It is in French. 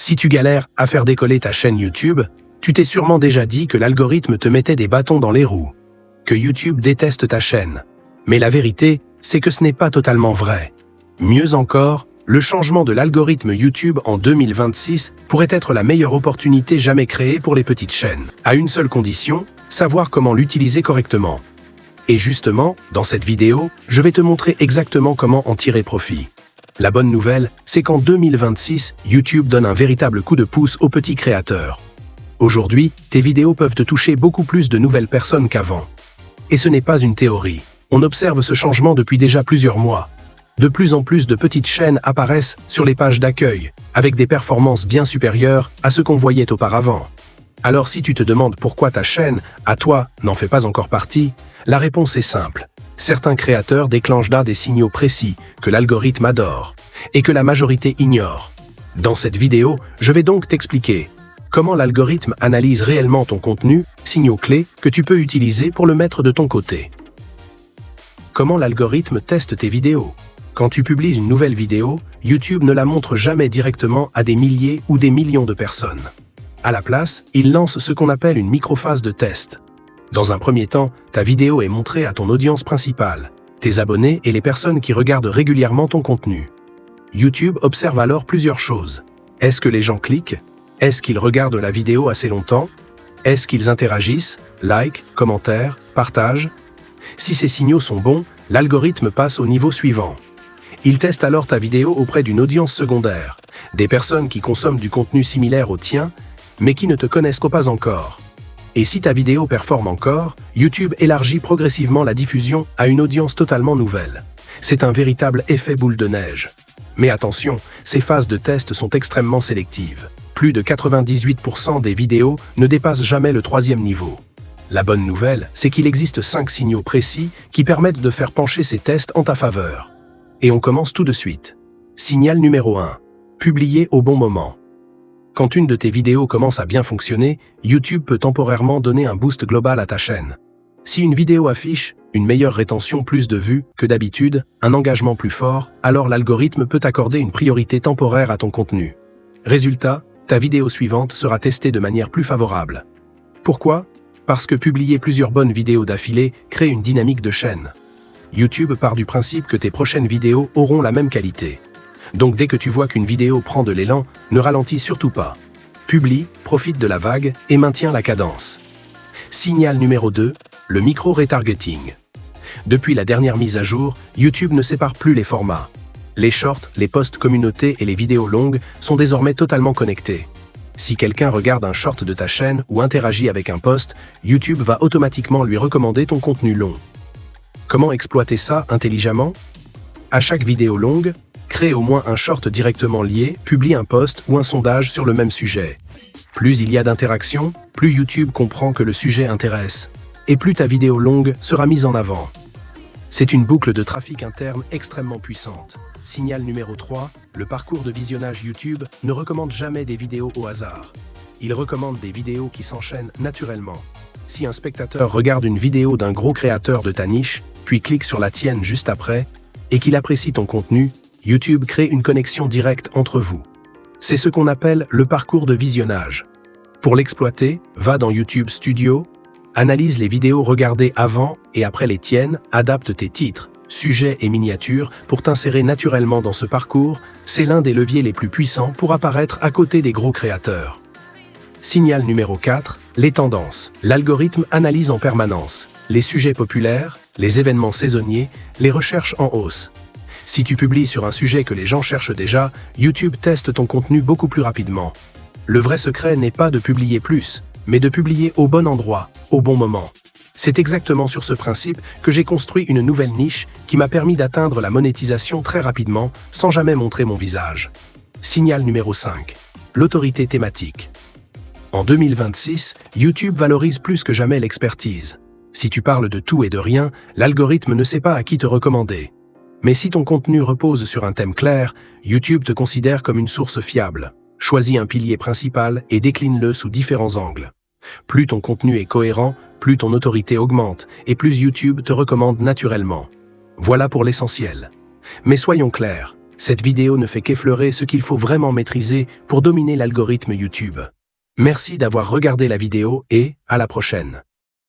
Si tu galères à faire décoller ta chaîne YouTube, tu t'es sûrement déjà dit que l'algorithme te mettait des bâtons dans les roues, que YouTube déteste ta chaîne. Mais la vérité, c'est que ce n'est pas totalement vrai. Mieux encore, le changement de l'algorithme YouTube en 2026 pourrait être la meilleure opportunité jamais créée pour les petites chaînes. À une seule condition, savoir comment l'utiliser correctement. Et justement, dans cette vidéo, je vais te montrer exactement comment en tirer profit. La bonne nouvelle, c'est qu'en 2026, YouTube donne un véritable coup de pouce aux petits créateurs. Aujourd'hui, tes vidéos peuvent te toucher beaucoup plus de nouvelles personnes qu'avant. Et ce n'est pas une théorie. On observe ce changement depuis déjà plusieurs mois. De plus en plus de petites chaînes apparaissent sur les pages d'accueil, avec des performances bien supérieures à ce qu'on voyait auparavant. Alors si tu te demandes pourquoi ta chaîne, à toi, n'en fait pas encore partie, la réponse est simple. Certains créateurs déclenchent là des signaux précis que l'algorithme adore et que la majorité ignore. Dans cette vidéo, je vais donc t'expliquer comment l'algorithme analyse réellement ton contenu, signaux clés que tu peux utiliser pour le mettre de ton côté. Comment l'algorithme teste tes vidéos? Quand tu publies une nouvelle vidéo, YouTube ne la montre jamais directement à des milliers ou des millions de personnes. À la place, il lance ce qu'on appelle une microphase de test. Dans un premier temps, ta vidéo est montrée à ton audience principale, tes abonnés et les personnes qui regardent régulièrement ton contenu. YouTube observe alors plusieurs choses. Est-ce que les gens cliquent? Est-ce qu'ils regardent la vidéo assez longtemps? Est-ce qu'ils interagissent, like, commentaires, partagent? Si ces signaux sont bons, l'algorithme passe au niveau suivant. Il teste alors ta vidéo auprès d'une audience secondaire, des personnes qui consomment du contenu similaire au tien, mais qui ne te connaissent pas encore. Et si ta vidéo performe encore, YouTube élargit progressivement la diffusion à une audience totalement nouvelle. C'est un véritable effet boule de neige. Mais attention, ces phases de test sont extrêmement sélectives. Plus de 98% des vidéos ne dépassent jamais le 3e niveau. La bonne nouvelle, c'est qu'il existe 5 signaux précis qui permettent de faire pencher ces tests en ta faveur. Et on commence tout de suite. Signal numéro 1. Publier au bon moment. Quand une de tes vidéos commence à bien fonctionner, YouTube peut temporairement donner un boost global à ta chaîne. Si une vidéo affiche une meilleure rétention, plus de vues que d'habitude, un engagement plus fort, alors l'algorithme peut accorder une priorité temporaire à ton contenu. Résultat, ta vidéo suivante sera testée de manière plus favorable. Pourquoi? Parce que publier plusieurs bonnes vidéos d'affilée crée une dynamique de chaîne. YouTube part du principe que tes prochaines vidéos auront la même qualité. Donc dès que tu vois qu'une vidéo prend de l'élan, ne ralentis surtout pas. Publie, profite de la vague et maintiens la cadence. Signal numéro 2, le micro-retargeting. Depuis la dernière mise à jour, YouTube ne sépare plus les formats. Les shorts, les posts communautés et les vidéos longues sont désormais totalement connectés. Si quelqu'un regarde un short de ta chaîne ou interagit avec un post, YouTube va automatiquement lui recommander ton contenu long. Comment exploiter ça intelligemment? À chaque vidéo longue, crée au moins un short directement lié, publie un post ou un sondage sur le même sujet. Plus il y a d'interactions, plus YouTube comprend que le sujet intéresse, et plus ta vidéo longue sera mise en avant. C'est une boucle de trafic interne extrêmement puissante. Signal numéro 3, le parcours de visionnage YouTube ne recommande jamais des vidéos au hasard. Il recommande des vidéos qui s'enchaînent naturellement. Si un spectateur regarde une vidéo d'un gros créateur de ta niche, puis clique sur la tienne juste après, et qu'il apprécie ton contenu, YouTube crée une connexion directe entre vous. C'est ce qu'on appelle le parcours de visionnage. Pour l'exploiter, va dans YouTube Studio, analyse les vidéos regardées avant et après les tiennes, adapte tes titres, sujets et miniatures pour t'insérer naturellement dans ce parcours. C'est l'un des leviers les plus puissants pour apparaître à côté des gros créateurs. Signal numéro 4, les tendances. L'algorithme analyse en permanence les sujets populaires, les événements saisonniers, les recherches en hausse. Si tu publies sur un sujet que les gens cherchent déjà, YouTube teste ton contenu beaucoup plus rapidement. Le vrai secret n'est pas de publier plus, mais de publier au bon endroit, au bon moment. C'est exactement sur ce principe que j'ai construit une nouvelle niche qui m'a permis d'atteindre la monétisation très rapidement sans jamais montrer mon visage. Signal numéro 5. L'autorité thématique. En 2026, YouTube valorise plus que jamais l'expertise. Si tu parles de tout et de rien, l'algorithme ne sait pas à qui te recommander. Mais si ton contenu repose sur un thème clair, YouTube te considère comme une source fiable. Choisis un pilier principal et décline-le sous différents angles. Plus ton contenu est cohérent, plus ton autorité augmente et plus YouTube te recommande naturellement. Voilà pour l'essentiel. Mais soyons clairs, Cette vidéo ne fait qu'effleurer ce qu'il faut vraiment maîtriser pour dominer l'algorithme YouTube. Merci d'avoir regardé la vidéo et à la prochaine.